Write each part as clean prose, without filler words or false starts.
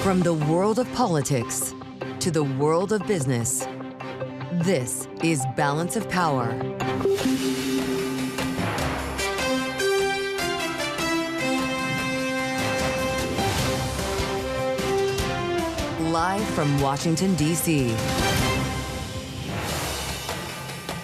From the world of politics to the world of business, this is Balance of Power. Live from Washington, D.C.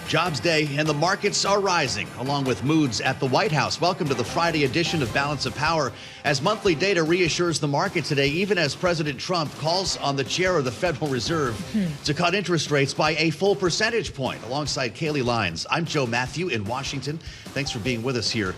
Jobs Day and the markets are rising, along with moods at the White House. Welcome to the Friday edition of Balance of Power. As monthly data reassures the market today, even as President Trump calls on the chair of the Federal Reserve to cut interest rates by a full percentage point. Alongside Kailey, Leinz, I'm Mathieu in Washington. Thanks for being with us here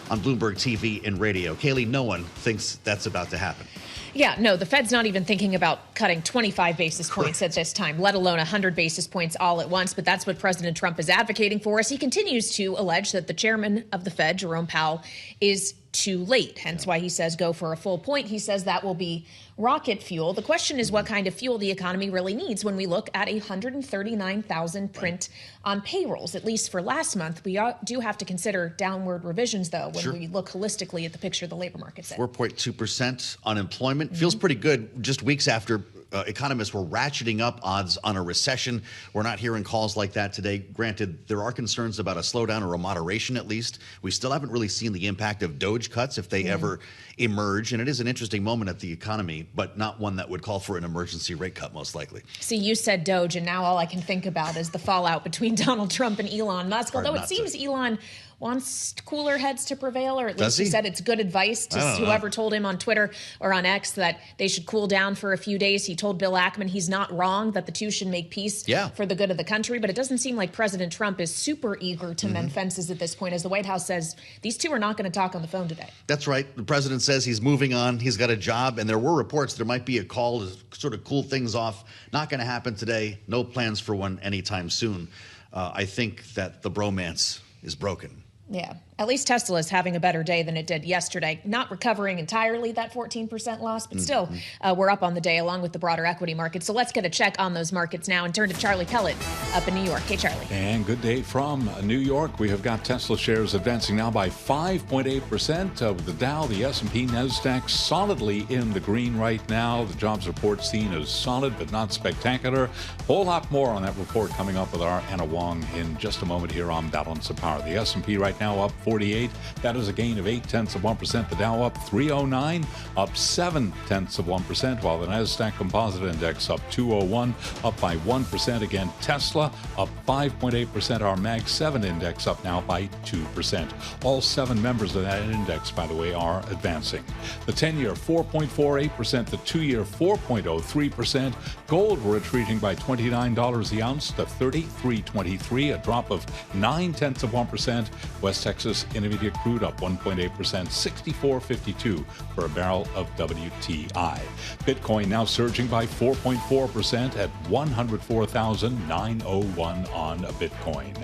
on Bloomberg TV and radio. Kailey, no one thinks that's about to happen. Yeah, no, the Fed's not even thinking about cutting 25 basis points at this time, let alone 100 basis points all at once. But that's what President Trump is advocating for as he continues to allege that the chairman of the Fed, Jerome Powell, is too late. Hence why he says go for a full point. He says that will be rocket fuel. The question is what kind of fuel the economy really needs when we look at 139,000 print on payrolls, at least for last month. We do have to consider downward revisions, though, when we look holistically at the picture the labor market's in. 4.2% unemployment. Feels pretty good just weeks after economists were ratcheting up odds on a recession. We're not hearing calls like that today. Granted, there are concerns about a slowdown or a moderation at least. We still haven't really seen the impact of DOGE cuts if they ever emerge. And it is an interesting moment at the economy, but not one that would call for an emergency rate cut, most likely. See, you said DOGE, and now all I can think about is the fallout between Donald Trump and Elon Musk. Although it seems Elon wants cooler heads to prevail, or at least he said it's good advice to whoever told him on Twitter or on X that they should cool down for a few days. He told Bill Ackman he's not wrong, that the two should make peace for the good of the country. But it doesn't seem like President Trump is super eager to mend fences at this point, as the White House says these two are not going to talk on the phone today. That's right. The president says he's moving on. He's got a job. And there were reports there might be a call to sort of cool things off. Not going to happen today. No plans for one anytime soon. I think that the bromance is broken. Yeah, at least Tesla is having a better day than it did yesterday. Not recovering entirely that 14% loss, but still we're up on the day along with the broader equity market. So let's get a check on those markets now and turn to Charlie Pellet up in New York. Hey, Charlie. And good day from New York. We have got Tesla shares advancing now by 5.8%. With the Dow, the S&P, NASDAQ solidly in the green right now. The jobs report seen as solid but not spectacular. A whole lot more on that report coming up with our Anna Wong in just a moment here on Balance of Power. The S&P right now up 48. That is a gain of 0.8%. The Dow up 309, up 0.7%, while the NASDAQ Composite Index up 201, up by 1%. Again, Tesla up 5.8%. Our Mag 7 Index up now by 2%. All 7 members of that index, by the way, are advancing. The 10-year 4.48%, the 2-year 4.03%. Gold retreating by $29 the ounce to $33.23, a drop of 0.9%. West Texas Intermediate crude up 1.8%, $64.52 for a barrel of WTI. Bitcoin now surging by 4.4% at $104,901 on a Bitcoin.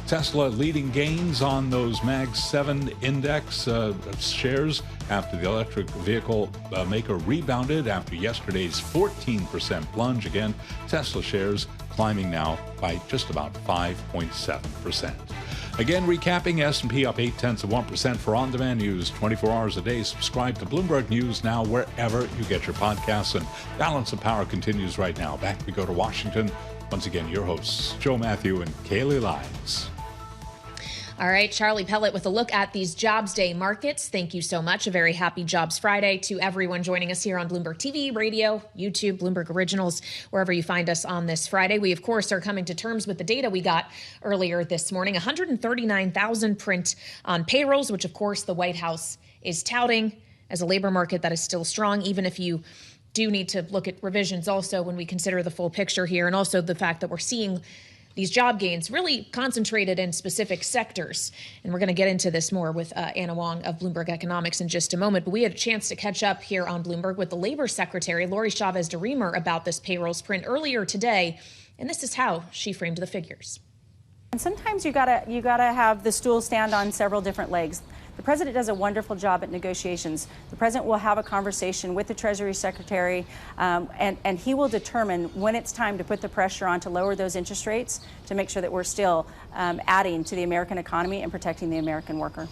Tesla leading gains on those Mag 7 index shares after the electric vehicle maker rebounded after yesterday's 14% plunge. Again, Tesla shares climbing now by just about 5.7%. Again, recapping, S&P up 0.8% for on-demand news 24 hours a day. Subscribe to Bloomberg News now wherever you get your podcasts. And Balance of Power continues right now. Back we go to Washington. Once again, your hosts, Mathieu and Kailey Leinz. All right, Charlie Pellet with a look at these Jobs Day markets. Thank you so much. A very happy Jobs Friday to everyone joining us here on Bloomberg TV, radio, YouTube, Bloomberg Originals, wherever you find us on this Friday. We, of course, are coming to terms with the data we got earlier this morning. 139,000 print on payrolls, which, of course, the White House is touting as a labor market that is still strong, even if you do need to look at revisions also when we consider the full picture here, and also the fact that we're seeing these job gains really concentrated in specific sectors. And we're going to get into this more with Anna Wong of Bloomberg Economics in just a moment. But we had a chance to catch up here on Bloomberg with the Labor Secretary, Lori Chavez de Remer, about this payrolls print earlier today. And this is how she framed the figures. And sometimes you gotta have the stool stand on several different legs. The president does a wonderful job at negotiations. The president will have a conversation with the Treasury Secretary, and he will determine when it's time to put the pressure on to lower those interest rates to make sure that we're still adding to the American economy and protecting the American worker.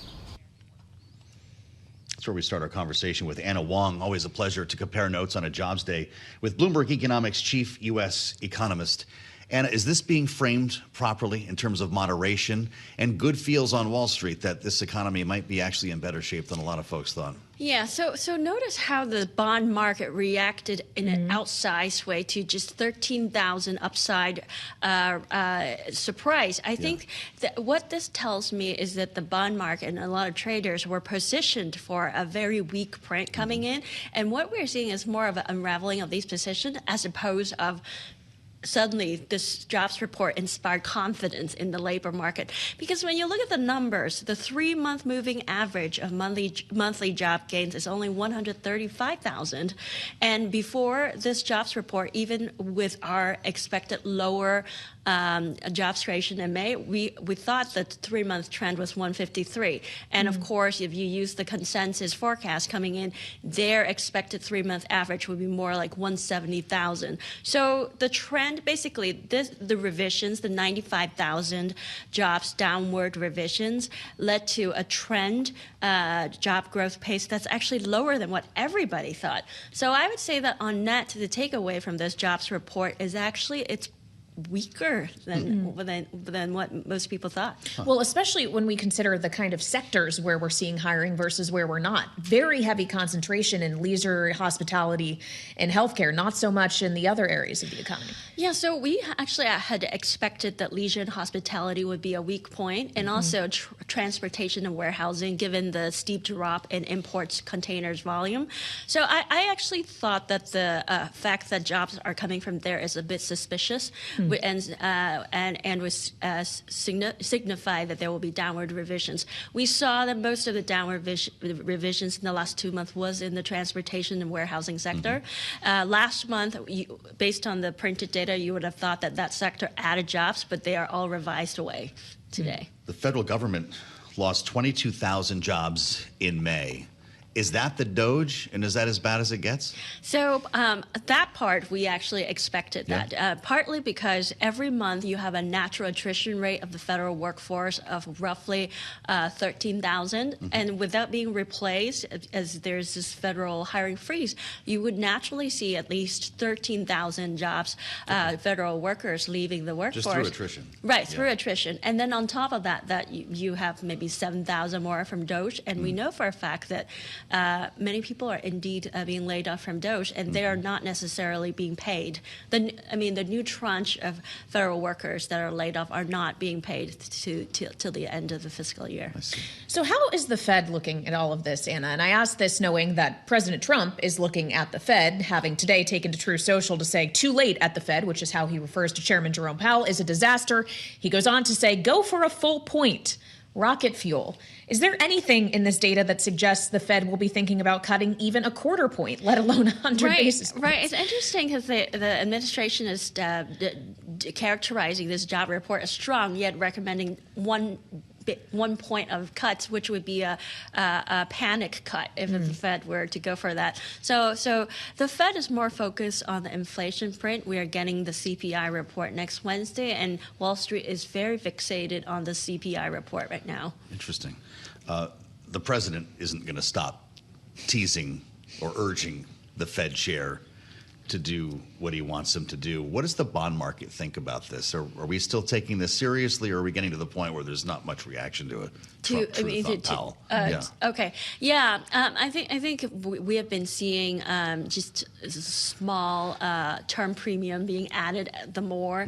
That's where we start our conversation with Anna Wong. Always a pleasure to compare notes on a jobs day with Bloomberg Economics chief U.S. economist. Anna, is this being framed properly in terms of moderation and good feels on Wall Street that this economy might be actually in better shape than a lot of folks thought? Yeah, so notice how the bond market reacted in an outsized way to just 13,000 upside surprise. I think that what this tells me is that the bond market and a lot of traders were positioned for a very weak print coming in. And what we're seeing is more of an unraveling of these positions as opposed of suddenly this jobs report inspired confidence in the labor market. Because when you look at the numbers, the 3-month moving average of monthly job gains is only 135,000. And before this jobs report, even with our expected lower jobs creation in May, we thought that the 3-month trend was 153. And of course, if you use the consensus forecast coming in, their expected 3-month average would be more like 170,000. So the trend, basically, the revisions, the 95,000 jobs downward revisions, led to a trend job growth pace that's actually lower than what everybody thought. So I would say that on net, the takeaway from this jobs report is actually it's weaker than what most people thought. Well, especially when we consider the kind of sectors where we're seeing hiring versus where we're not. Very heavy concentration in leisure, hospitality, and healthcare, not so much in the other areas of the economy. Yeah, so we actually had expected that leisure and hospitality would be a weak point, and also transportation and warehousing, given the steep drop in imports containers volume. So I actually thought that the fact that jobs are coming from there is a bit suspicious. And was signify that there will be downward revisions. We saw that most of the downward revisions in the last 2 months was in the transportation and warehousing sector. Last month, based on the printed data, you would have thought that sector added jobs, but they are all revised away today. The federal government lost 22,000 jobs in May. Is that the Doge, and is that as bad as it gets? So that part, we actually expected that, partly because every month you have a natural attrition rate of the federal workforce of roughly 13,000. And without being replaced, as there's this federal hiring freeze, you would naturally see at least 13,000 jobs, federal workers leaving the workforce. Just through attrition. Right, through attrition. And then on top of that you have maybe 7,000 more from Doge. And we know for a fact that many people are indeed being laid off from Doge, and they are not necessarily being paid. The new tranche of federal workers that are laid off are not being paid till the end of the fiscal year. So how is the Fed looking at all of this, Anna? And I ask this knowing that President Trump is looking at the Fed, having today taken to Truth Social to say too late at the Fed, which is how he refers to Chairman Jerome Powell, is a disaster. He goes on to say, go for a full point. Rocket fuel. Is there anything in this data that suggests the Fed will be thinking about cutting even a quarter point, let alone 100 basis points? Right. It's interesting because the administration is characterizing this job report as strong, yet recommending 1 point of cuts, which would be a panic cut if the Fed were to go for that. So the Fed is more focused on the inflation print. We are getting the CPI report next Wednesday, and Wall Street is very fixated on the CPI report right now. Interesting. The president isn't going to stop teasing or urging the Fed chair to do what he wants them to do. What does the bond market think about this? Are we still taking this seriously, or are we getting to the point where there's not much reaction to it? Powell. Okay. Yeah. I think we have been seeing just small term premium being added. The more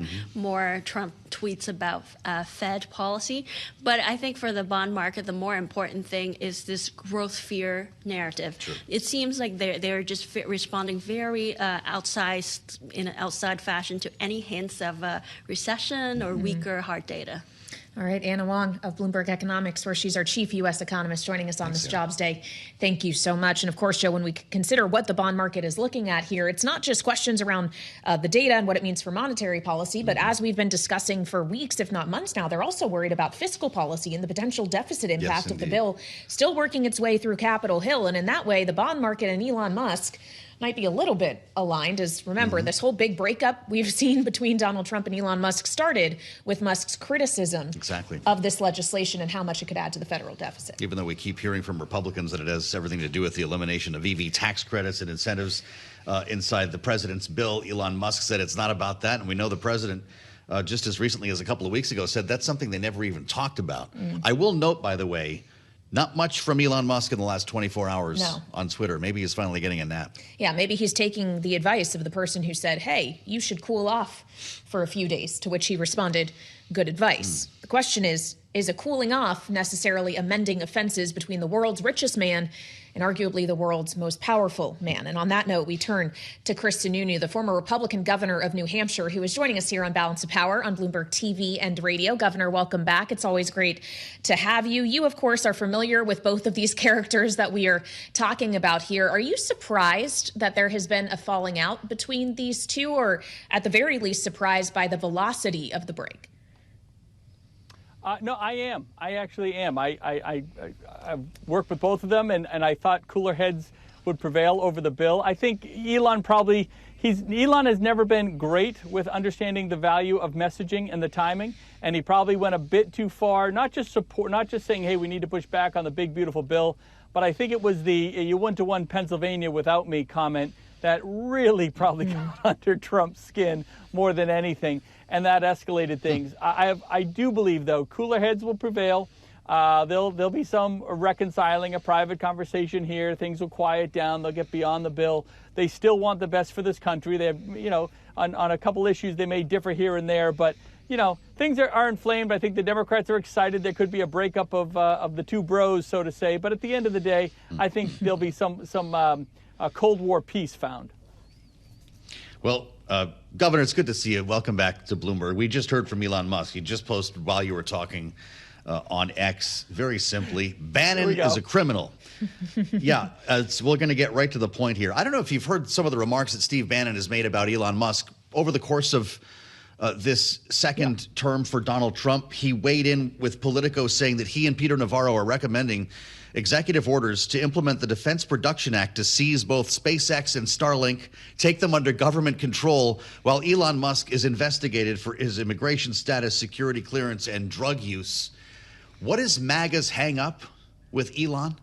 Trump tweets about Fed policy, but I think for the bond market, the more important thing is this growth fear narrative. Sure. It seems like they're just responding very outsized in an outside fashion to any hints of recession or weaker hard data. All right, Anna Wong of Bloomberg Economics, where she's our chief U.S. economist, joining us on this Jobs Day. Thank you so much. And of course, Joe, when we consider what the bond market is looking at here, it's not just questions around the data and what it means for monetary policy, but as we've been discussing for weeks, if not months now, they're also worried about fiscal policy and the potential deficit impact of the bill still working its way through Capitol Hill. And in that way, the bond market and Elon Musk might be a little bit aligned, as remember, this whole big breakup we've seen between Donald Trump and Elon Musk started with Musk's criticism of this legislation and how much it could add to the federal deficit. Even though we keep hearing from Republicans that it has everything to do with the elimination of EV tax credits and incentives inside the president's bill, Elon Musk said it's not about that. And we know the president, just as recently as a couple of weeks ago, said that's something they never even talked about. I will note, by the way, not much from Elon Musk in the last 24 hours on Twitter. Maybe he's finally getting a nap. Yeah, maybe he's taking the advice of the person who said, hey, you should cool off for a few days, to which he responded, good advice. The question is a cooling off necessarily amending offenses between the world's richest man and arguably the world's most powerful man? And on that note, we turn to Sununu, the former Republican governor of New Hampshire, who is joining us here on Balance of Power on Bloomberg TV and radio. Governor, welcome back. It's always great to have you. You, of course, are familiar with both of these characters that we are talking about here. Are you surprised that there has been a falling out between these two, or at the very least surprised by the velocity of the break? No, I am. I actually am. I've worked with both of them, and I thought cooler heads would prevail over the bill. I think Elon Elon has never been great with understanding the value of messaging and the timing, and he probably went a bit too far, not just saying, hey, we need to push back on the big, beautiful bill, but I think it was the you went to one Pennsylvania without me comment that really probably got under Trump's skin more than anything. And that escalated things. I do believe, though, cooler heads will prevail. There'll be some reconciling, a private conversation here. Things will quiet down. They'll get beyond the bill. They still want the best for this country. They have, on a couple issues they may differ here and there, but things are inflamed. I think the Democrats are excited. There could be a breakup of the two bros, so to say. But at the end of the day, I think there'll be some Cold War peace found. Well, Governor, it's good to see you. Welcome back to Bloomberg. We just heard from Elon Musk. He just posted while you were talking on X, very simply, Bannon is a criminal. Yeah, we're going to get right to the point here. I don't know if you've heard some of the remarks that Steve Bannon has made about Elon Musk over the course of this second term for Donald Trump. He weighed in with Politico saying that he and Peter Navarro are recommending executive orders to implement the Defense Production Act to seize both SpaceX and Starlink, take them under government control, while Elon Musk is investigated for his immigration status, security clearance, and drug use. What is MAGA's hang up with Elon?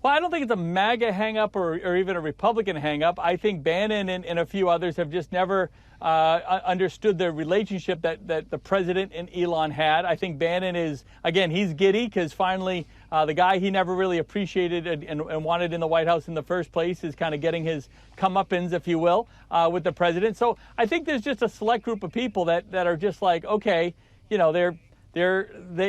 Well, I don't think it's a MAGA hang-up or even a Republican hang-up. I think Bannon and a few others have just never understood the relationship that the president and Elon had. I think Bannon is, again, he's giddy because finally the guy he never really appreciated and wanted in the White House in the first place is kind of getting his comeuppance, if you will, with the president. So I think there's just a select group of people that are just like, okay, they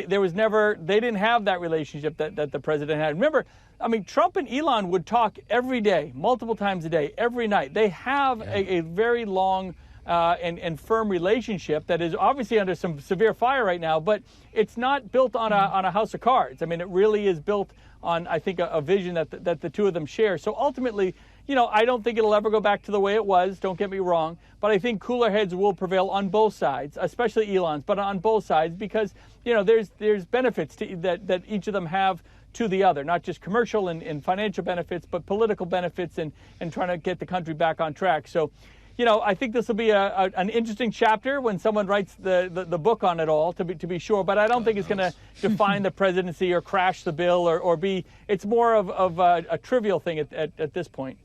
didn't have that relationship that the president had. Remember, I mean, Trump and Elon would talk every day, multiple times a day, every night. They have a very long and firm relationship that is obviously under some severe fire right now, but it's not built on a house of cards. I mean, it really is built on, I think, a vision that the two of them share. So ultimately, I don't think it'll ever go back to the way it was. Don't get me wrong. But I think cooler heads will prevail on both sides, especially Elon's, but on both sides, because, there's benefits that each of them have to the other, not just commercial and financial benefits, but political benefits and trying to get the country back on track. So, I think this will be an interesting chapter when someone writes the book on it all, to be sure. But I don't think it's going to define the presidency or crash the bill or be. It's more of a trivial thing at this point.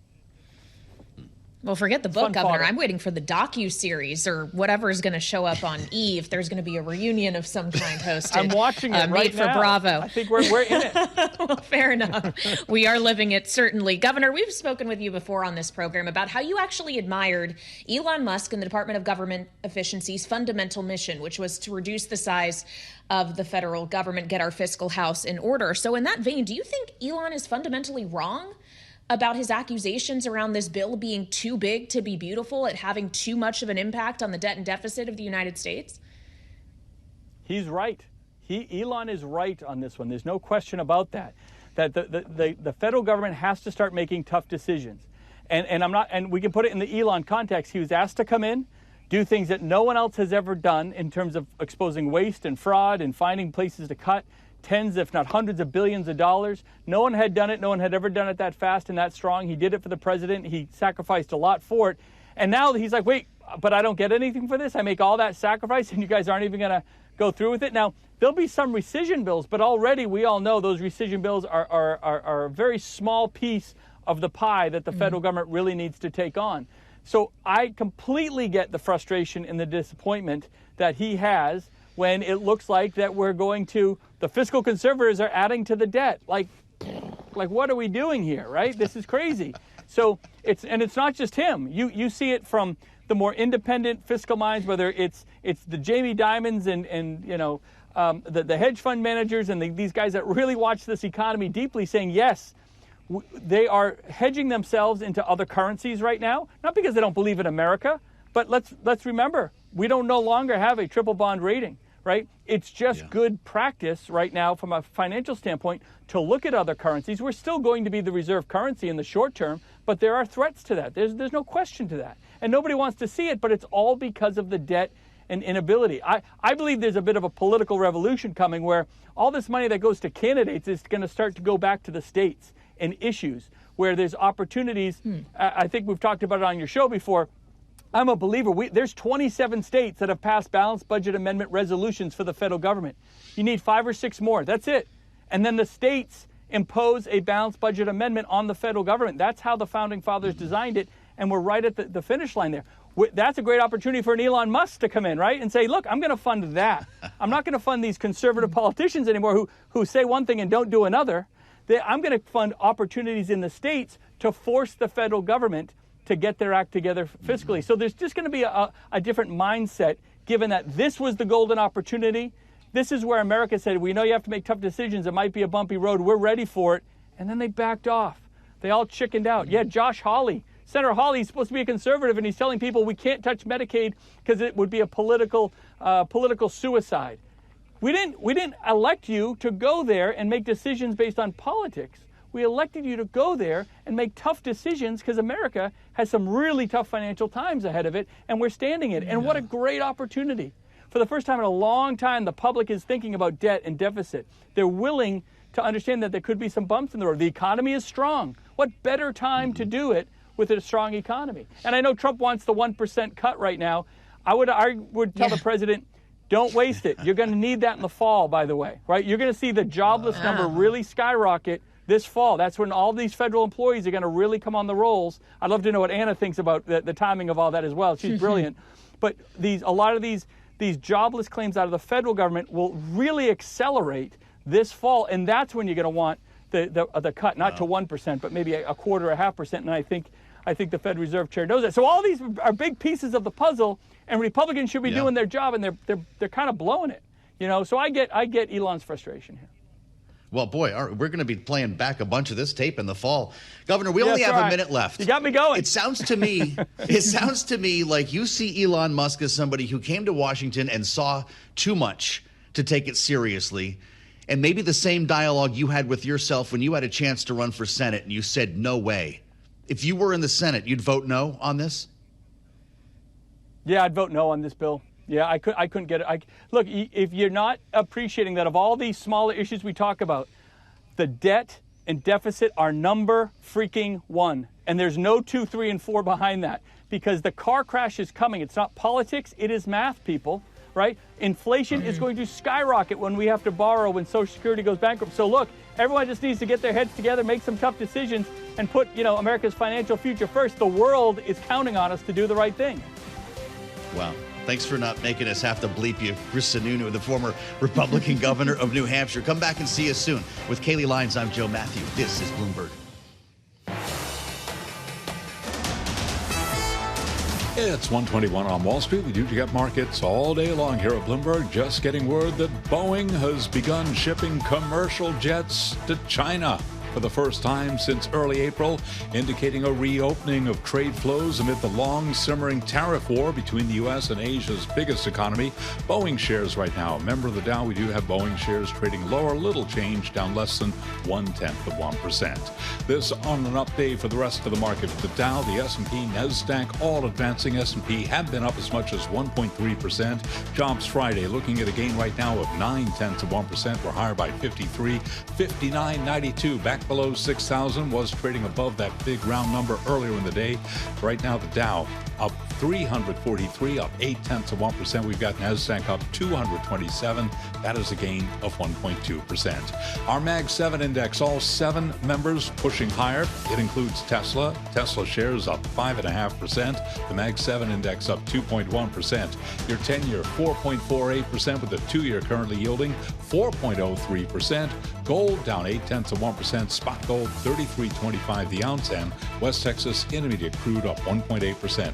Well, forget the book, Governor. I'm waiting for the docu-series or whatever is going to show up on E! If there's going to be a reunion of some kind hosted. I'm watching it right now. Made for Bravo. I think we're in it. Well, fair enough. We are living it, certainly. Governor, we've spoken with you before on this program about how you actually admired Elon Musk and the Department of Government Efficiency's fundamental mission, which was to reduce the size of the federal government, get our fiscal house in order. So in that vein, do you think Elon is fundamentally wrong about his accusations around this bill being too big to be beautiful, it having too much of an impact on the debt and deficit of the United States? He's right. Elon is right on this one. There's no question about that. That the federal government has to start making tough decisions. And we can put it in the Elon context. He was asked to come in, do things that no one else has ever done in terms of exposing waste and fraud and finding places to cut, tens, if not hundreds of billions of dollars. No one had done it. No one had ever done it that fast and that strong. He did it for the president. He sacrificed a lot for it. And now he's like, wait, but I don't get anything for this? I make all that sacrifice and you guys aren't even going to go through with it? Now, there'll be some rescission bills, but already we all know those rescission bills are a very small piece of the pie that the federal government really needs to take on. So I completely get the frustration and the disappointment that he has when it looks like that we're going to, the fiscal conservators are adding to the debt. Like what are we doing here, right? This is crazy. So it's not just him. You see it from the more independent fiscal minds, whether it's the Jamie Dimons and the hedge fund managers and these guys that really watch this economy deeply, saying yes, they are hedging themselves into other currencies right now, not because they don't believe in America, but let's remember, we don't no longer have a triple bond rating, right? It's just good practice right now from a financial standpoint to look at other currencies. We're still going to be the reserve currency in the short term, but there are threats to that. There's no question to that. And nobody wants to see it, but it's all because of the debt and inability. I believe there's a bit of a political revolution coming where all this money that goes to candidates is going to start to go back to the states and issues where there's opportunities. I think we've talked about it on your show before. I'm a believer. There's 27 states that have passed balanced budget amendment resolutions for the federal government. You need 5 or 6 more. That's it. And then the states impose a balanced budget amendment on the federal government. That's how the founding fathers designed it. And we're right at the finish line there. That's a great opportunity for an Elon Musk to come in, right? And say, look, I'm going to fund that. I'm not going to fund these conservative politicians anymore who say one thing and don't do another. I'm going to fund opportunities in the states to force the federal government to get their act together fiscally. So there's just going to be a different mindset, given that this was the golden opportunity. This is where America said, we know you have to make tough decisions. It might be a bumpy road. We're ready for it. And then they backed off. They all chickened out. Yeah, Josh Hawley, Senator Hawley, is supposed to be a conservative, and he's telling people we can't touch Medicaid because it would be a political suicide. We didn't elect you to go there and make decisions based on politics. We elected you to go there and make tough decisions because America has some really tough financial times ahead of it, and we're standing it. And what a great opportunity. For the first time in a long time, the public is thinking about debt and deficit. They're willing to understand that there could be some bumps in the road. The economy is strong. What better time to do it with a strong economy? And I know Trump wants the 1% cut right now. I would tell the president, don't waste it. You're going to need that in the fall, by the way, right? You're going to see the jobless number really skyrocket this fall. That's when all these federal employees are going to really come on the rolls. I'd love to know what Anna thinks about the timing of all that as well. She's brilliant. But a lot of these jobless claims out of the federal government will really accelerate this fall, and that's when you're going to want the cut, not to 1%, but maybe a quarter, 0.5%. And I think the Fed Reserve Chair knows that. So all these are big pieces of the puzzle, and Republicans should be doing their job, and they're kind of blowing it, So I get Elon's frustration here. Well, boy, we're going to be playing back a bunch of this tape in the fall. Governor, we only have a minute left. You got me going. It sounds to me like you see Elon Musk as somebody who came to Washington and saw too much to take it seriously. And maybe the same dialogue you had with yourself when you had a chance to run for Senate and you said, no way. If you were in the Senate, you'd vote no on this? Yeah, I'd vote no on this bill. Yeah, I couldn't get it. Look, if you're not appreciating that of all these smaller issues we talk about, the debt and deficit are number freaking 1. And there's no 2, 3, and 4 behind that, because the car crash is coming. It's not politics. It is math, people, right? Inflation is going to skyrocket when we have to borrow when Social Security goes bankrupt. So look, everyone just needs to get their heads together, make some tough decisions, and put, America's financial future first. The world is counting on us to do the right thing. Wow. Thanks for not making us have to bleep you. Sununu, the former Republican governor of New Hampshire. Come back and see us soon. With Kailey, Leinz, I'm Joe Mathieu. This is Bloomberg. It's 1:21 on Wall Street. We do get markets all day long here at Bloomberg. Just getting word that Boeing has begun shipping commercial jets to China. for the first time since early April, indicating a reopening of trade flows amid the long simmering tariff war between the U.S. and Asia's biggest economy. Boeing shares right now, a member of the Dow, we do have Boeing shares trading lower, little change, down less than 0.1%. This on an up day for the rest of the market. The Dow, the S&P, NASDAQ, all advancing. S&P have been up as much as 1.3%. Jobs Friday, looking at a gain right now of 0.9%. We're higher by 53, 59.92, back below 6,000. Was trading above that big round number earlier in the day. Right now, the Dow up 343, up 0.8%. We've got NASDAQ up 227. That is a gain of 1.2%. Our Mag 7 index, all 7 members pushing higher. It includes Tesla. Tesla shares up 5.5%. The Mag 7 index up 2.1%. Your 10-year 4.48%, with the 2-year currently yielding 4.03%. Gold down 0.8%. Spot gold 33.25 the ounce, and West Texas Intermediate crude up 1.8%.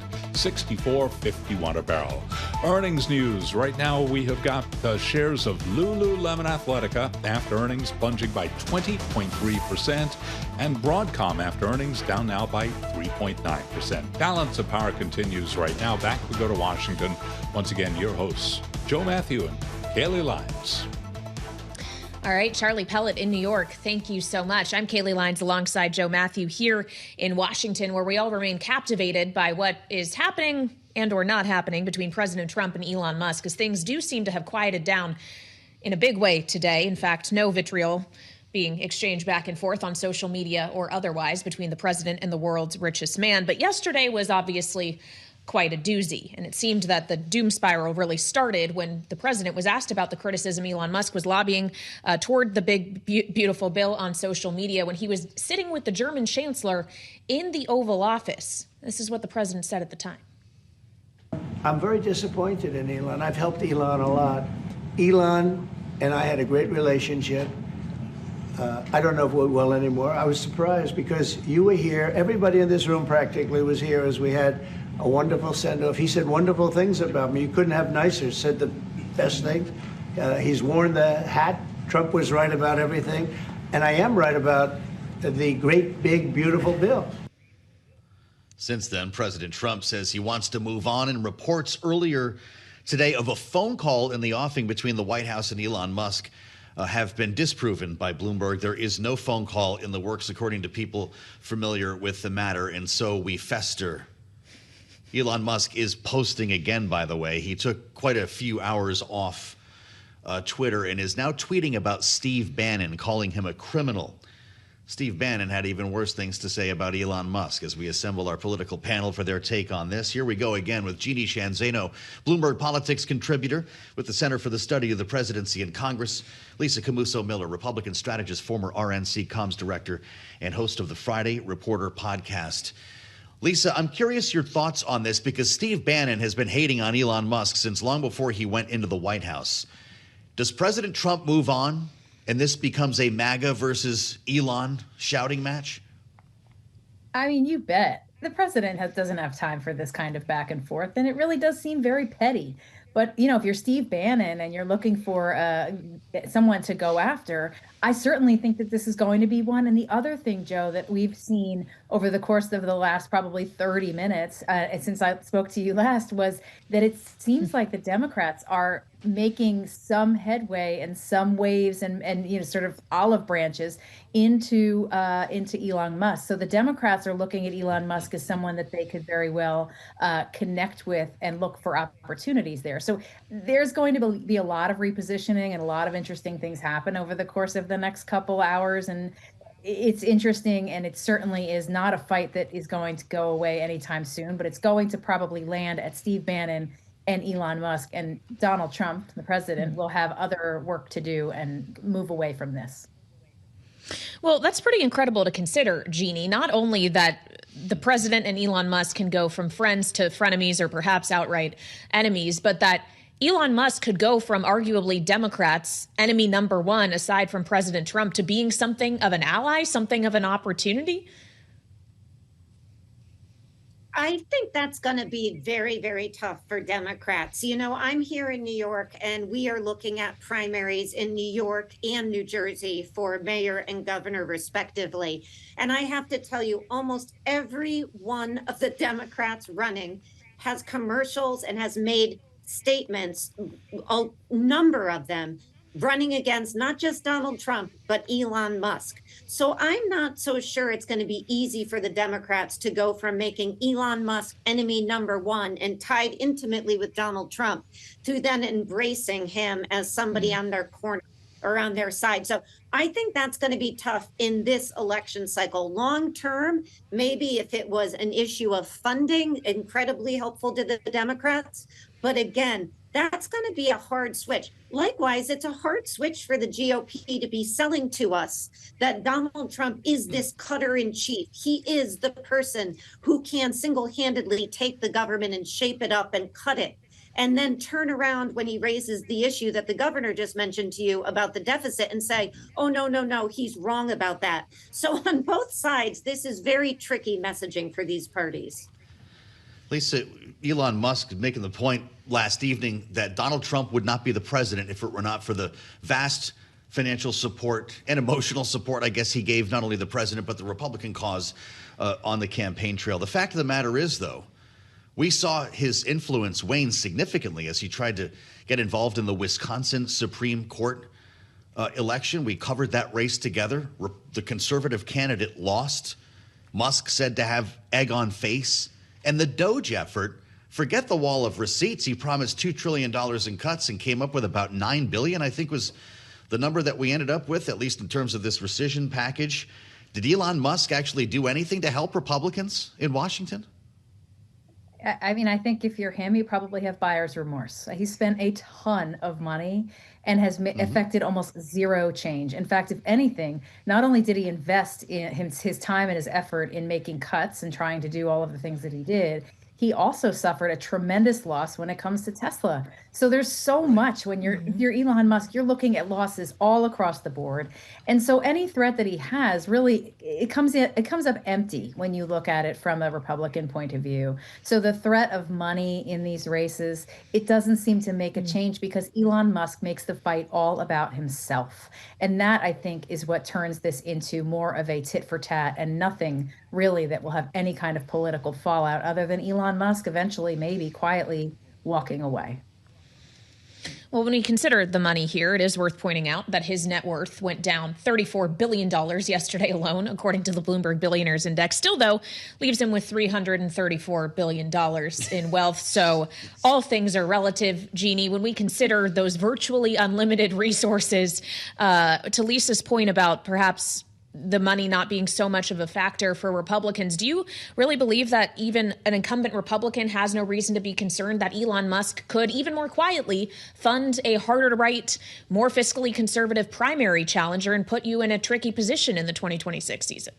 64.51 a barrel. Earnings news. Right now we have got shares of Lululemon Athletica after earnings plunging by 20.3%, and Broadcom after earnings down now by 3.9%. Balance of power continues right now. Back we go to Washington. Once again, your hosts, Joe Mathieu and Kailey Leinz. All right, Charlie Pellet in New York, thank you so much. I'm Kailey Leinz alongside Joe Mathieu here in Washington, where we all remain captivated by what is happening and or not happening between President Trump and Elon Musk, as things do seem to have quieted down in a big way today. In fact, no vitriol being exchanged back and forth on social media or otherwise between the president and the world's richest man. But yesterday was obviously quite a doozy. And it seemed that the doom spiral really started when the president was asked about the criticism Elon Musk was lobbying toward the big, beautiful bill on social media when he was sitting with the German chancellor in the Oval Office. This is what the president said at the time. I'm very disappointed in Elon. I've helped Elon a lot. Elon and I had a great relationship. I don't know if we're well anymore. I was surprised because you were here. Everybody in this room practically was here as we had a wonderful send-off. He said wonderful things about me. You couldn't have nicer. Said the best things. He's worn the hat. Trump was right about everything. And I am right about the great, big, beautiful bill. Since then, President Trump says he wants to move on, and reports earlier today of a phone call in the offing between the White House and Elon Musk have been disproven by Bloomberg. There is no phone call in the works, according to people familiar with the matter, and so we fester. Elon Musk is posting again, by the way. He took quite a few hours off Twitter and is now tweeting about Steve Bannon, calling him a criminal. Steve Bannon had even worse things to say about Elon Musk. As we assemble our political panel for their take on this, here we go again with Jeanne, Zaino, Bloomberg politics contributor with the Center for the Study of the Presidency and Congress, Lisa Camooso Miller, Republican strategist, former RNC comms director, and host of the Friday Reporter podcast. Lisa, I'm curious your thoughts on this, because Steve Bannon has been hating on Elon Musk since long before he went into the White House. Does President Trump move on and this becomes a MAGA versus Elon shouting match? I mean, you bet. The president doesn't have time for this kind of back and forth, and it really does seem very petty. But, you know, if you're Steve Bannon and you're looking for someone to go after, I certainly think that this is going to be one. And the other thing, Joe, that we've seen over the course of the last probably 30 minutes since I spoke to you last was that it seems like the Democrats are making some headway and some waves and you know, sort of olive branches into Elon Musk. So the Democrats are looking at Elon Musk as someone that they could very well connect with and look for opportunities there. So there's going to be a lot of repositioning and a lot of interesting things happen over the course of the next couple hours. And it's interesting, and it certainly is not a fight that is going to go away anytime soon, but it's going to probably land at Steve Bannon and Elon Musk, and Donald Trump, the president, will have other work to do and move away from this. Well, that's pretty incredible to consider, Jeanne. Not only that the president and Elon Musk can go from friends to frenemies or perhaps outright enemies, but that Elon Musk could go from arguably Democrats' enemy number one, aside from President Trump, to being something of an ally, something of an opportunity. I think that's going to be very, very tough for Democrats. You know, I'm here in New York, and we are looking at primaries in New York and New Jersey for mayor and governor, respectively. And I have to tell you, almost every one of the Democrats running has commercials and has made statements, a number of them, running against not just Donald Trump, but Elon Musk. So I'm not so sure it's going to be easy for the Democrats to go from making Elon Musk enemy number one and tied intimately with Donald Trump to then embracing him as somebody on their corner or on their side. So I think that's going to be tough in this election cycle. Long term, maybe if it was an issue of funding, incredibly helpful to the Democrats. But again, that's going to be a hard switch. Likewise, it's a hard switch for the GOP to be selling to us that Donald Trump is this cutter in chief. He is the person who can single-handedly take the government and shape it up and cut it, and then turn around when he raises the issue that the governor just mentioned to you about the deficit and say, oh, no, he's wrong about that. So on both sides, this is very tricky messaging for these parties. Lisa, Elon Musk making the point last evening that Donald Trump would not be the president if it were not for the vast financial support and emotional support, I guess, he gave not only the president, but the Republican cause on the campaign trail. The fact of the matter is, though, we saw his influence wane significantly as he tried to get involved in the Wisconsin Supreme Court election. We covered that race together. The conservative candidate lost. Musk said to have egg on face. And the Doge effort, forget the wall of receipts. He promised $2 trillion in cuts and came up with about $9 billion, I think was the number that we ended up with, at least in terms of this rescission package. Did Elon Musk actually do anything to help Republicans in Washington? I mean, I think if you're him, you probably have buyer's remorse. He spent a ton of money and has affected almost zero change. In fact, if anything, not only did he invest in his time and his effort in making cuts and trying to do all of the things that he did, he also suffered a tremendous loss when it comes to Tesla. So there's so much when if you're Elon Musk, you're looking at losses all across the board. And so any threat that he has really, it comes up empty when you look at it from a Republican point of view. So the threat of money in these races, it doesn't seem to make a change because Elon Musk makes the fight all about himself. And that, I think, is what turns this into more of a tit for tat and nothing really that will have any kind of political fallout other than Elon Musk eventually maybe quietly walking away. Well, when we consider the money here, it is worth pointing out that his net worth went down $34 billion yesterday alone, according to the Bloomberg Billionaires Index. Still, though, leaves him with $334 billion in wealth. So all things are relative, Jeanne. When we consider those virtually unlimited resources, to Lisa's point about perhaps the money not being so much of a factor for Republicans, do you really believe that even an incumbent Republican has no reason to be concerned that Elon Musk could, even more quietly, fund a harder to write, more fiscally conservative primary challenger and put you in a tricky position in the 2026 season?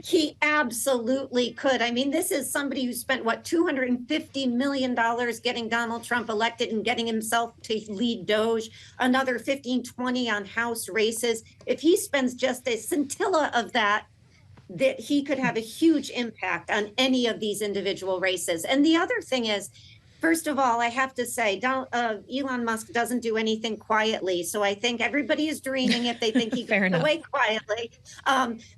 He absolutely could. I mean, this is somebody who spent, $250 million getting Donald Trump elected and getting himself to lead Doge, another 15, 20 on House races. If he spends just a scintilla of that he could have a huge impact on any of these individual races. And the other thing is, first of all, I have to say, Elon Musk doesn't do anything quietly. So I think everybody is dreaming if they think he can get away quietly.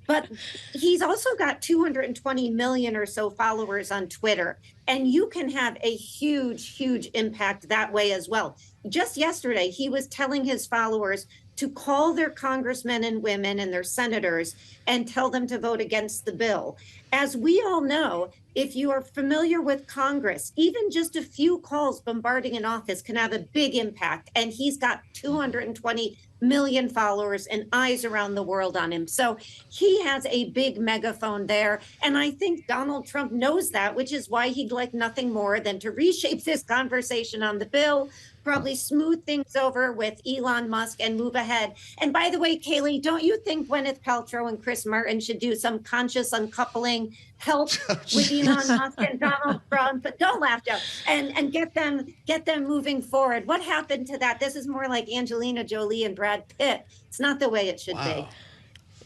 But he's also got 220 million or so followers on Twitter. And you can have a huge, huge impact that way as well. Just yesterday, he was telling his followers to call their congressmen and women and their senators and tell them to vote against the bill. As we all know, if you are familiar with Congress, even just a few calls bombarding an office can have a big impact. And he's got 220 million followers and eyes around the world on him. So he has a big megaphone there. And I think Donald Trump knows that, which is why he'd like nothing more than to reshape this conversation on the bill, probably smooth things over with Elon Musk and move ahead. And by the way, Kailey, don't you think Gwyneth Paltrow and Chris Martin should do some conscious uncoupling help with Elon Musk and Donald Trump? But don't laugh, Joe. And get them moving forward. What happened to that? This is more like Angelina Jolie and Brad Pitt. It's not the way it should be.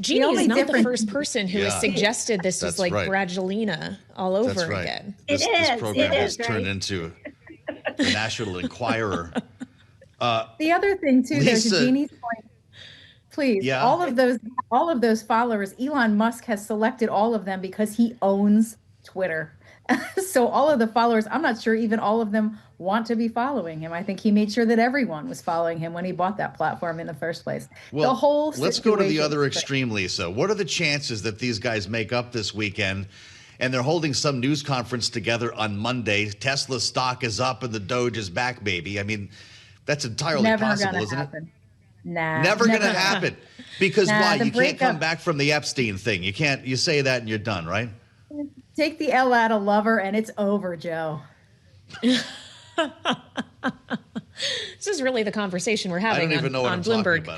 Jeanne is not the first person who has suggested this is like right. Bradgelina all over again. This program has turned into the National Enquirer. The other thing too, though, to Jeannie's point, please, all of those followers, Elon Musk has selected all of them because he owns Twitter. So all of the followers, I'm not sure even all of them want to be following him. I think he made sure that everyone was following him when he bought that platform in the first place. Well, the whole let's go to the other extreme, Lisa. What are the chances that these guys make up this weekend and they're holding some news conference together on Monday? Tesla stock is up and the Doge is back, baby. I mean, that's entirely possible, isn't it? Never going to happen. Because why? You can't come back from the Epstein thing. You say that and you're done, right? Take the L out of lover and it's over, Joe. This is really the conversation we're having on Bloomberg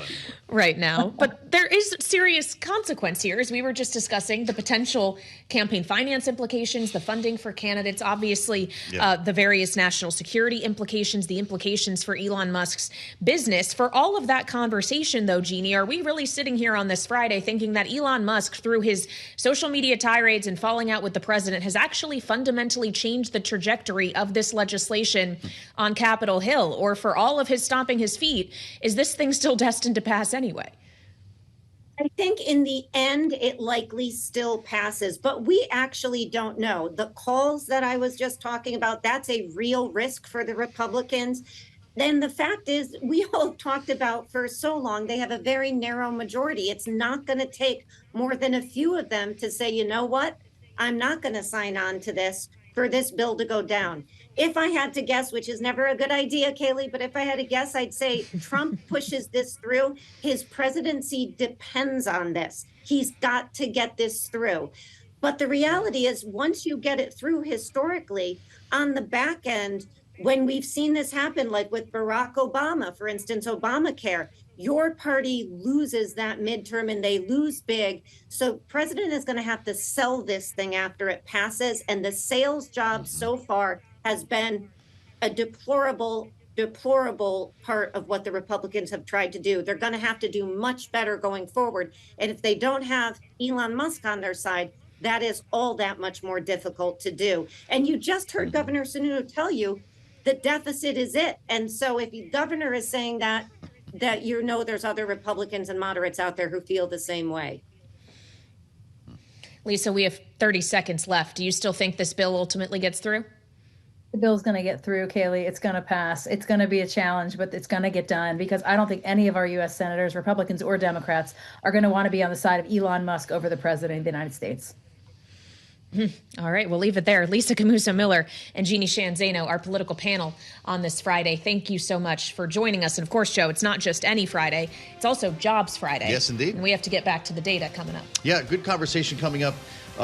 right now. But there is serious consequence here, as we were just discussing, the potential campaign finance implications, the funding for candidates, obviously the various national security implications, the implications for Elon Musk's business. For all of that conversation, though, Jeanne, are we really sitting here on this Friday thinking that Elon Musk, through his social media tirades and falling out with the president, has actually fundamentally changed the trajectory of this legislation on Capitol Hill? Or for all of his stomping his feet, is this thing still destined to pass anyway? I think in the end, it likely still passes, but we actually don't know. The calls that I was just talking about, that's a real risk for the Republicans. Then the fact is, we all talked about for so long, they have a very narrow majority. It's not going to take more than a few of them to say, you know what, I'm not going to sign on to this for this bill to go down. If I had to guess, which is never a good idea, Kailey, but if I had to guess, I'd say Trump pushes this through. His presidency depends on this. He's got to get this through. But the reality is, once you get it through historically, on the back end, when we've seen this happen, like with Barack Obama, for instance, Obamacare, your party loses that midterm and they lose big. So president is going to have to sell this thing after it passes. And the sales job so far has been a deplorable part of what the Republicans have tried to do. They're going to have to do much better going forward. And if they don't have Elon Musk on their side, that is all that much more difficult to do. And you just heard Governor Sununu tell you the deficit is it. And so if the governor is saying that you know there's other Republicans and moderates out there who feel the same way. Lisa, we have 30 seconds left. Do you still think this bill ultimately gets through? The bill's going to get through, Kailey. It's going to pass. It's going to be a challenge, but it's going to get done because I don't think any of our U.S. senators, Republicans or Democrats, are going to want to be on the side of Elon Musk over the president of the United States. All right, we'll leave it there. Lisa Camooso Miller and Jeanne Zaino, our political panel on this Friday. Thank you so much for joining us. And of course, Joe, it's not just any Friday. It's also Jobs Friday. Yes, indeed. And we have to get back to the data coming up. Yeah, good conversation coming up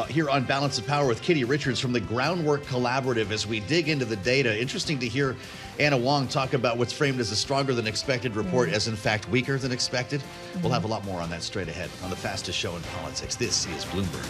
here on Balance of Power with Kitty Richards from the Groundwork Collaborative as we dig into the data. Interesting to hear Anna Wong talk about what's framed as a stronger than expected report as in fact weaker than expected. We'll have a lot more on that straight ahead on the fastest show in politics. This is Bloomberg.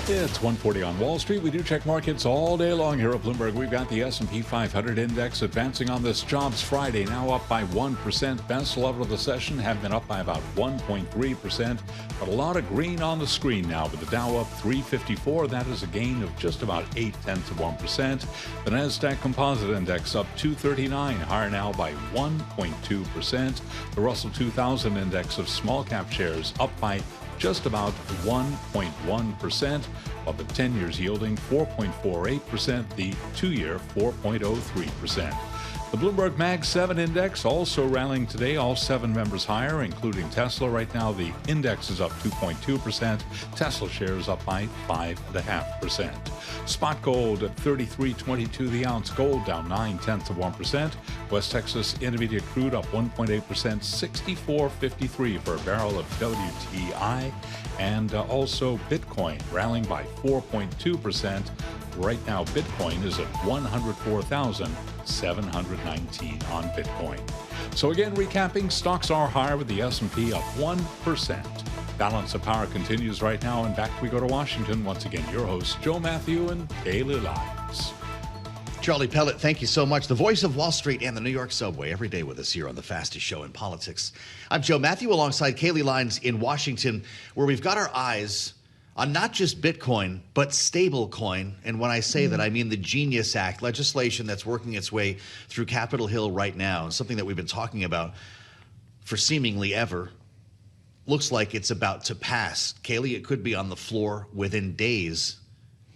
It's 1:40 on Wall Street. We do check markets all day long here at Bloomberg. We've got the S&P 500 index advancing on this Jobs Friday, now up by 1%. Best level of the session have been up by about 1.3%. But a lot of green on the screen now, with the Dow up 354. That is a gain of just about 0.8%. The Nasdaq Composite Index up 239, higher now by 1.2%. The Russell 2000 Index of small cap shares up by just about 1.1%, while the 10-year's yielding 4.48%, the 2-year 4.03%. The Bloomberg Mag 7 Index also rallying today, all 7 members higher, including Tesla. Right now, the index is up 2.2%. Tesla shares up by 5.5%. Spot gold at $33.22 the ounce. Gold down 0.9%. West Texas Intermediate crude up 1.8%, $64.53 for a barrel of WTI. And also Bitcoin rallying by 4.2%. Right now, Bitcoin is at 104,719 on Bitcoin. So again, recapping, stocks are higher with the S&P up 1%. Balance of Power continues right now, and back we go to Washington. Once again, your hosts, Joe Mathieu and Kailey Leinz. Charlie Pellet, thank you so much. The voice of Wall Street and the New York subway every day with us here on the fastest show in politics. I'm Joe Mathieu alongside Kailey Leinz in Washington, where we've got our eyes on not just Bitcoin, but stablecoin. And when I say that, I mean the Genius Act, legislation that's working its way through Capitol Hill right now, something that we've been talking about for seemingly ever. Looks like it's about to pass. Kailey, it could be on the floor within days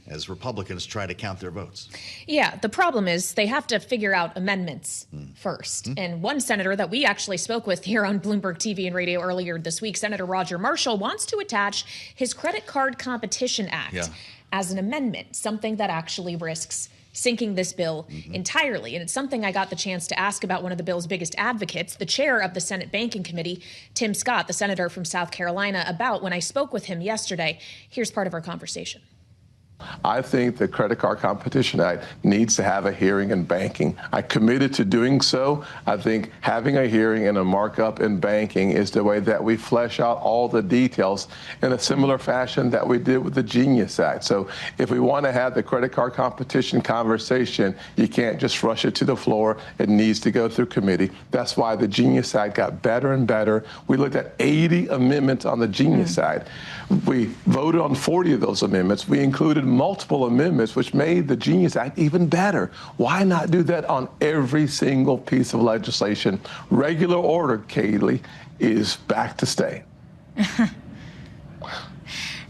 as Republicans try to count their votes. Yeah, the problem is they have to figure out amendments first. And one senator that we actually spoke with here on Bloomberg TV and radio earlier this week, Senator Roger Marshall, wants to attach his Credit Card Competition Act as an amendment, something that actually risks sinking this bill entirely. And it's something I got the chance to ask about one of the bill's biggest advocates, the chair of the Senate Banking Committee, Tim Scott, the senator from South Carolina, about when I spoke with him yesterday. Here's part of our conversation. I think the Credit Card Competition Act needs to have a hearing in banking. I committed to doing so. I think having a hearing and a markup in banking is the way that we flesh out all the details in a similar fashion that we did with the Genius Act. So if we want to have the credit card competition conversation, you can't just rush it to the floor. It needs to go through committee. That's why the Genius Act got better and better. We looked at 80 amendments on the Genius Act. We voted on 40 of those amendments. We included multiple amendments, which made the Genius Act even better. Why not do that on every single piece of legislation? Regular order, Kailey, is back to stay.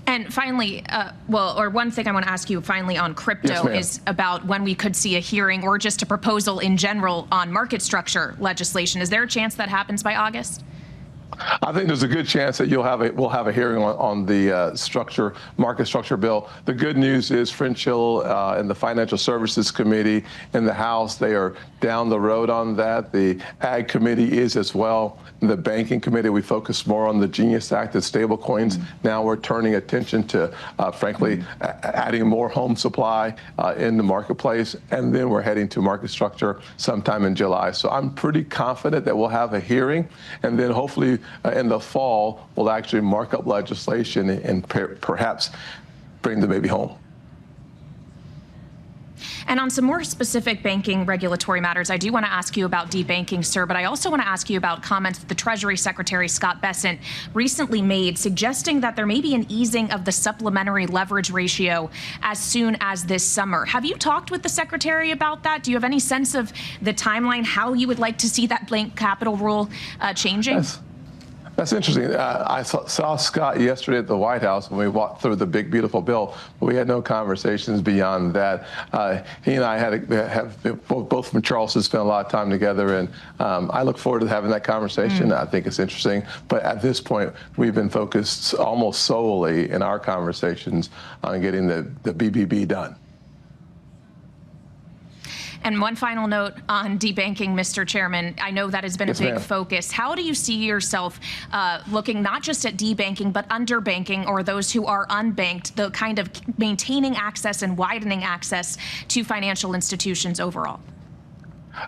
And finally, one thing I want to ask you finally on crypto is about when we could see a hearing or just a proposal in general on market structure legislation. Is there a chance that happens by August? I think there's a good chance that we'll have a hearing on the market structure bill. The good news is French Hill and the Financial Services Committee in the House, they are down the road on that. The Ag Committee is as well. In the Banking Committee, we focus more on the Genius Act and stable coins. Now we're turning attention to, frankly, adding more home supply in the marketplace. And then we're heading to market structure sometime in July. So I'm pretty confident that we'll have a hearing. And then hopefully in the fall, we'll actually mark up legislation and perhaps bring the baby home. And on some more specific banking regulatory matters, I do want to ask you about debanking, sir, but I also want to ask you about comments that the Treasury Secretary Scott Bessent recently made, suggesting that there may be an easing of the supplementary leverage ratio as soon as this summer. Have you talked with the Secretary about that? Do you have any sense of the timeline, how you would like to see that blank capital rule changing? That's interesting. I saw Scott yesterday at the White House when we walked through the big, beautiful bill. But we had no conversations beyond that. He and I have both from Charleston spent a lot of time together, and I look forward to having that conversation. I think it's interesting. But at this point, we've been focused almost solely in our conversations on getting the BBB done. And one final note on debanking, Mr. Chairman. I know that has been a big focus. How do you see yourself looking not just at debanking, but underbanking, or those who are unbanked, the kind of maintaining access and widening access to financial institutions overall?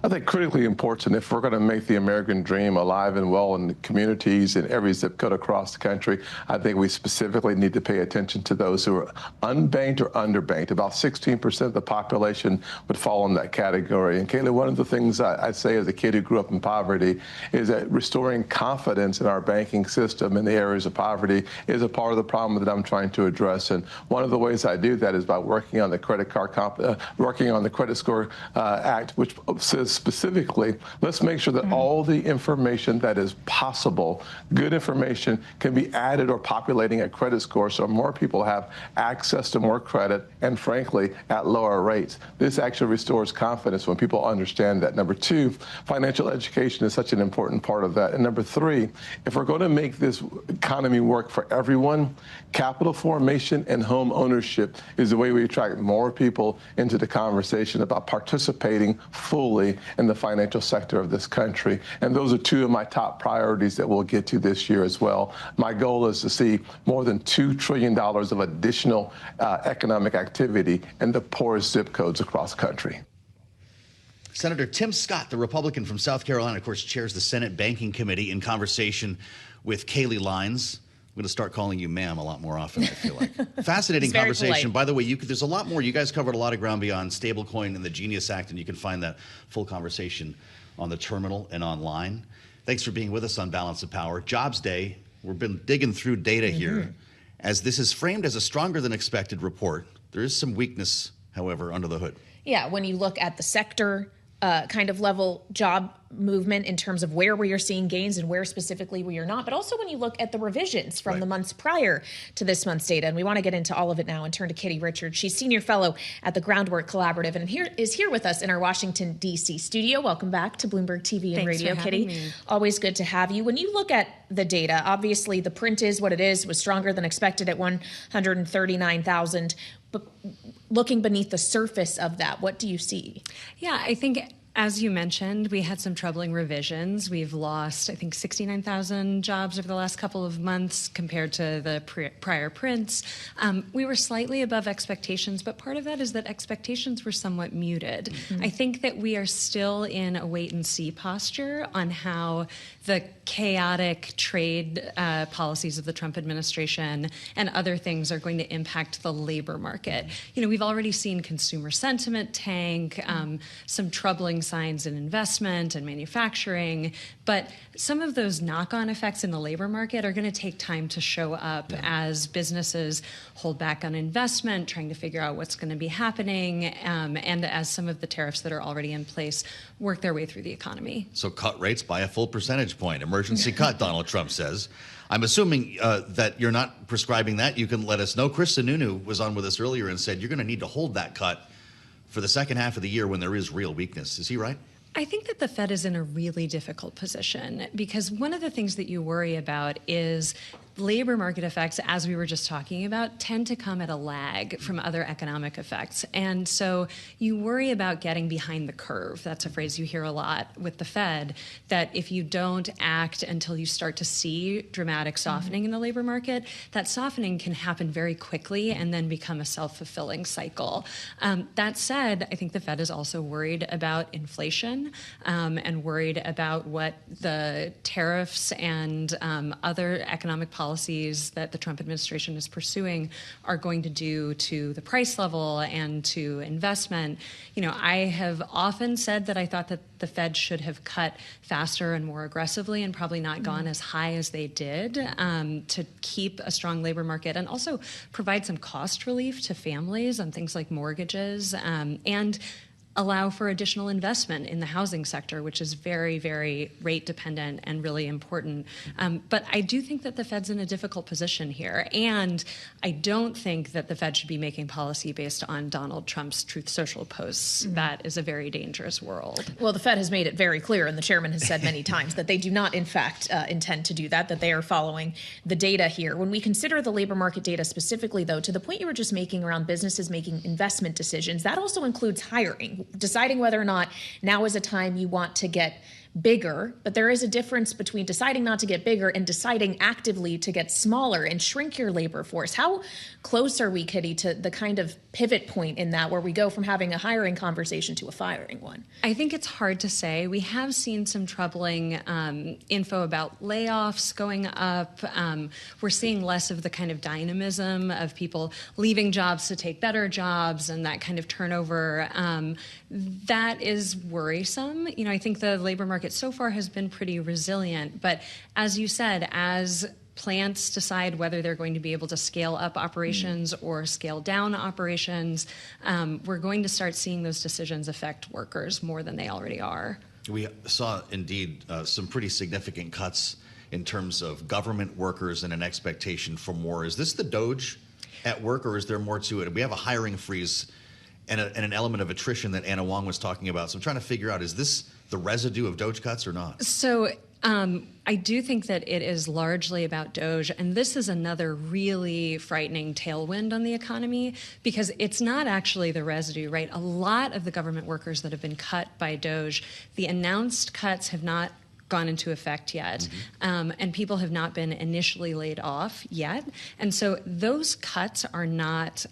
I think critically important if we're going to make the American dream alive and well in the communities in every zip code across the country. I think we specifically need to pay attention to those who are unbanked or underbanked. About 16% of the population would fall in that category. And Kailey, one of the things I say as a kid who grew up in poverty is that restoring confidence in our banking system in the areas of poverty is a part of the problem that I'm trying to address. And one of the ways I do that is by working on the Credit Score Act, which says specifically, let's make sure that all the information that is possible, good information, can be added or populating a credit score so more people have access to more credit and, frankly, at lower rates. This actually restores confidence when people understand that. Number two, financial education is such an important part of that. And number three, if we're going to make this economy work for everyone, capital formation and home ownership is the way we attract more people into the conversation about participating fully in the financial sector of this country. And those are two of my top priorities that we'll get to this year as well. My goal is to see more than $2 trillion of additional economic activity in the poorest zip codes across the country. Senator Tim Scott, the Republican from South Carolina, of course, chairs the Senate Banking Committee, in conversation with Kailey Leinz I'm going to start calling you ma'am a lot more often, I feel like. Fascinating It's very conversation. polite. By the way, there's a lot more. You guys covered a lot of ground beyond stablecoin and the Genius Act, and you can find that full conversation on the terminal and online. Thanks for being with us on Balance of Power. Jobs Day, we've been digging through data here. As this is framed as a stronger than expected report, there is some weakness, however, under the hood. Yeah, when you look at the sector kind of level job movement in terms of where we are seeing gains and where specifically we are not, but also when you look at the revisions from the months prior to this month's data. And we want to get into all of it now and turn to Kitty Richards. She's senior fellow at the Groundwork Collaborative and is here with us in our Washington, D.C. studio. Welcome back to Bloomberg TV and Radio, Kitty. Always good to have you. When you look at the data, obviously the print is what it is, was stronger than expected at 139,000. But looking beneath the surface of that, what do you see? Yeah, I think, as you mentioned, we had some troubling revisions. We've lost, I think, 69,000 jobs over the last couple of months compared to the prior prints. We were slightly above expectations, but part of that is that expectations were somewhat muted. I think that we are still in a wait-and-see posture on how the chaotic trade policies of the Trump administration and other things are going to impact the labor market. You know, we've already seen consumer sentiment tank, some troubling signs in investment and manufacturing, but some of those knock-on effects in the labor market are going to take time to show up as businesses hold back on investment, trying to figure out what's going to be happening, and as some of the tariffs that are already in place work their way through the economy. So cut rates by a full percentage point. Emergency cut, Donald Trump says. I'm assuming that you're not prescribing that. You can let us know. Chris Sununu was on with us earlier and said you're going to need to hold that cut for the second half of the year when there is real weakness. Is he right? I think that the Fed is in a really difficult position because one of the things that you worry about is labor market effects, as we were just talking about, tend to come at a lag from other economic effects. And so you worry about getting behind the curve. That's a phrase you hear a lot with the Fed, that if you don't act until you start to see dramatic softening in the labor market, that softening can happen very quickly and then become a self-fulfilling cycle. That said, I think the Fed is also worried about inflation and worried about what the tariffs and other economic policies that the Trump administration is pursuing are going to do to the price level and to investment. You know, I have often said that I thought that the Fed should have cut faster and more aggressively and probably not gone as high as they did to keep a strong labor market and also provide some cost relief to families on things like mortgages and allow for additional investment in the housing sector, which is very, very rate dependent and really important. But I do think that the Fed's in a difficult position here. And I don't think that the Fed should be making policy based on Donald Trump's Truth Social posts. That is a very dangerous world. Well, the Fed has made it very clear, and the chairman has said many times, that they do not, in fact, intend to do that they are following the data here. When we consider the labor market data specifically, though, to the point you were just making around businesses making investment decisions, that also includes hiring. Deciding whether or not now is a time you want to get bigger, but there is a difference between deciding not to get bigger and deciding actively to get smaller and shrink your labor force. How close are we, Kitty, to the kind of pivot point in that where we go from having a hiring conversation to a firing one? I think it's hard to say. We have seen some troubling info about layoffs going up. We're seeing less of the kind of dynamism of people leaving jobs to take better jobs and that kind of turnover. That is worrisome. You know, I think the labor market so far has been pretty resilient. But as you said, as plants decide whether they're going to be able to scale up operations or scale down operations, we're going to start seeing those decisions affect workers more than they already are. We saw, indeed, some pretty significant cuts in terms of government workers and an expectation for more. Is this the Doge at work, or is there more to it? We have a hiring freeze and an element of attrition that Anna Wong was talking about. So I'm trying to figure out, is this the residue of Doge cuts or not? So I do think that it is largely about Doge, and this is another really frightening tailwind on the economy because it's not actually the residue, right? A lot of the government workers that have been cut by Doge, the announced cuts have not gone into effect yet, and people have not been initially laid off yet. And so those cuts are not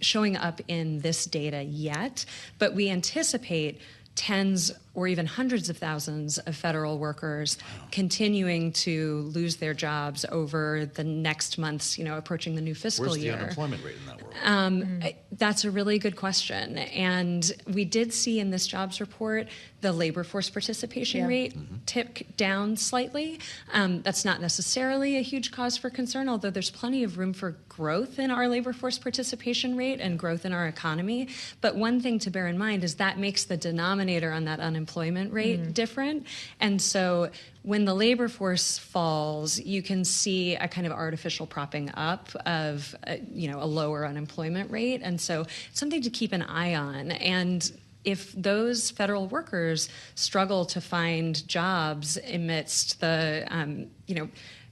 showing up in this data yet, but we anticipate tens or even hundreds of thousands of federal workers continuing to lose their jobs over the next months, approaching the new fiscal year. Where's the unemployment rate in that world? That's a really good question. And we did see in this jobs report the labor force participation rate tick down slightly. That's not necessarily a huge cause for concern, although there's plenty of room for growth in our labor force participation rate and growth in our economy. But one thing to bear in mind is that makes the denominator on that unemployment rate different. And so when the labor force falls, you can see a kind of artificial propping up of a lower unemployment rate. And so it's something to keep an eye on. And if those federal workers struggle to find jobs amidst the,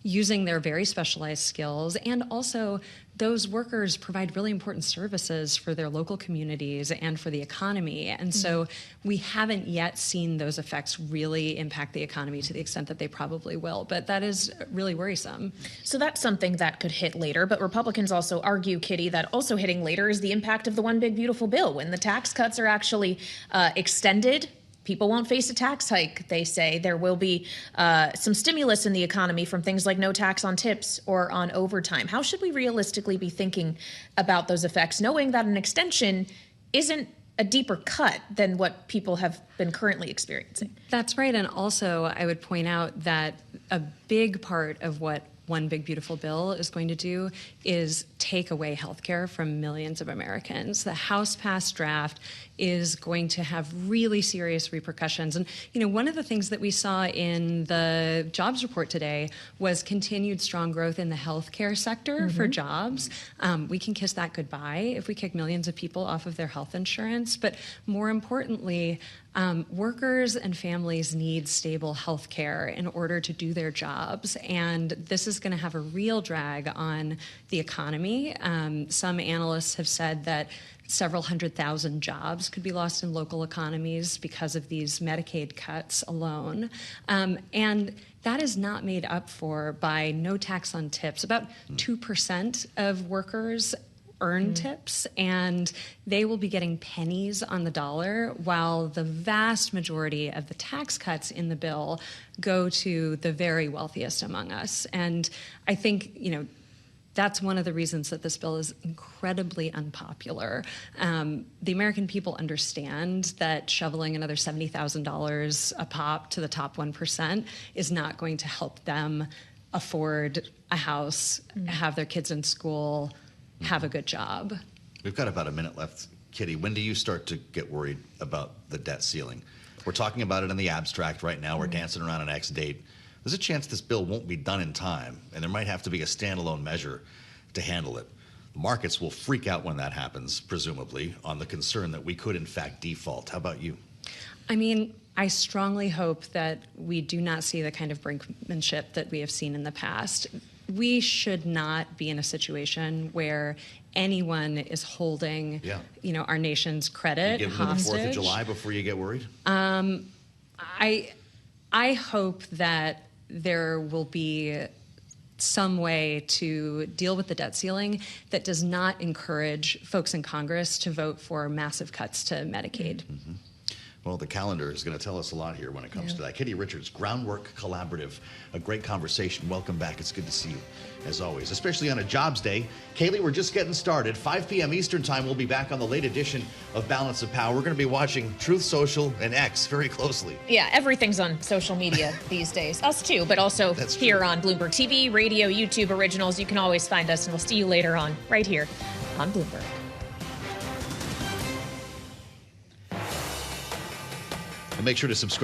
using their very specialized skills, and also those workers provide really important services for their local communities and for the economy. And so we haven't yet seen those effects really impact the economy to the extent that they probably will. But that is really worrisome. So that's something that could hit later. But Republicans also argue, Kitty, that also hitting later is the impact of the One Big Beautiful Bill. When the tax cuts are actually extended, people won't face a tax hike, they say. There will be some stimulus in the economy from things like no tax on tips or on overtime. How should we realistically be thinking about those effects, knowing that an extension isn't a deeper cut than what people have been currently experiencing? That's right. And also, I would point out that a big part of what One Big Beautiful Bill is going to do is take away health care from millions of Americans. The House-passed draft is going to have really serious repercussions. And, one of the things that we saw in the jobs report today was continued strong growth in the healthcare sector for jobs. We can kiss that goodbye if we kick millions of people off of their health insurance. But more importantly, workers and families need stable health care in order to do their jobs. And this is going to have a real drag on the economy. Some analysts have said that several 100,000 jobs could be lost in local economies because of these Medicaid cuts alone. And that is not made up for by no tax on tips. About 2% of workers earn tips, and they will be getting pennies on the dollar, while the vast majority of the tax cuts in the bill go to the very wealthiest among us. And I think, that's one of the reasons that this bill is incredibly unpopular. The American people understand that shoveling another $70,000 a pop to the top 1% is not going to help them afford a house, have their kids in school, have a good job. We've got about a minute left. Kitty, when do you start to get worried about the debt ceiling? We're talking about it in the abstract right now. We're dancing around an X date. There's a chance this bill won't be done in time, and there might have to be a standalone measure to handle it. The markets will freak out when that happens, presumably, on the concern that we could, in fact, default. How about you? I strongly hope that we do not see the kind of brinkmanship that we have seen in the past. We should not be in a situation where anyone is holding, our nation's credit you give hostage. Them the 4th of July before you get worried? I hope that there will be some way to deal with the debt ceiling that does not encourage folks in Congress to vote for massive cuts to Medicaid. Well, the calendar is going to tell us a lot here when it comes to that. Kitty Richards, Groundwork Collaborative, a great conversation. Welcome back. It's good to see you, as always, especially on a jobs day. Kailey, we're just getting started. 5 p.m. Eastern time, we'll be back on the late edition of Balance of Power. We're going to be watching Truth Social and X very closely. Yeah, everything's on social media these days. Us too, but also here on Bloomberg TV, radio, YouTube originals. You can always find us, and we'll see you later on right here on Bloomberg. And make sure to subscribe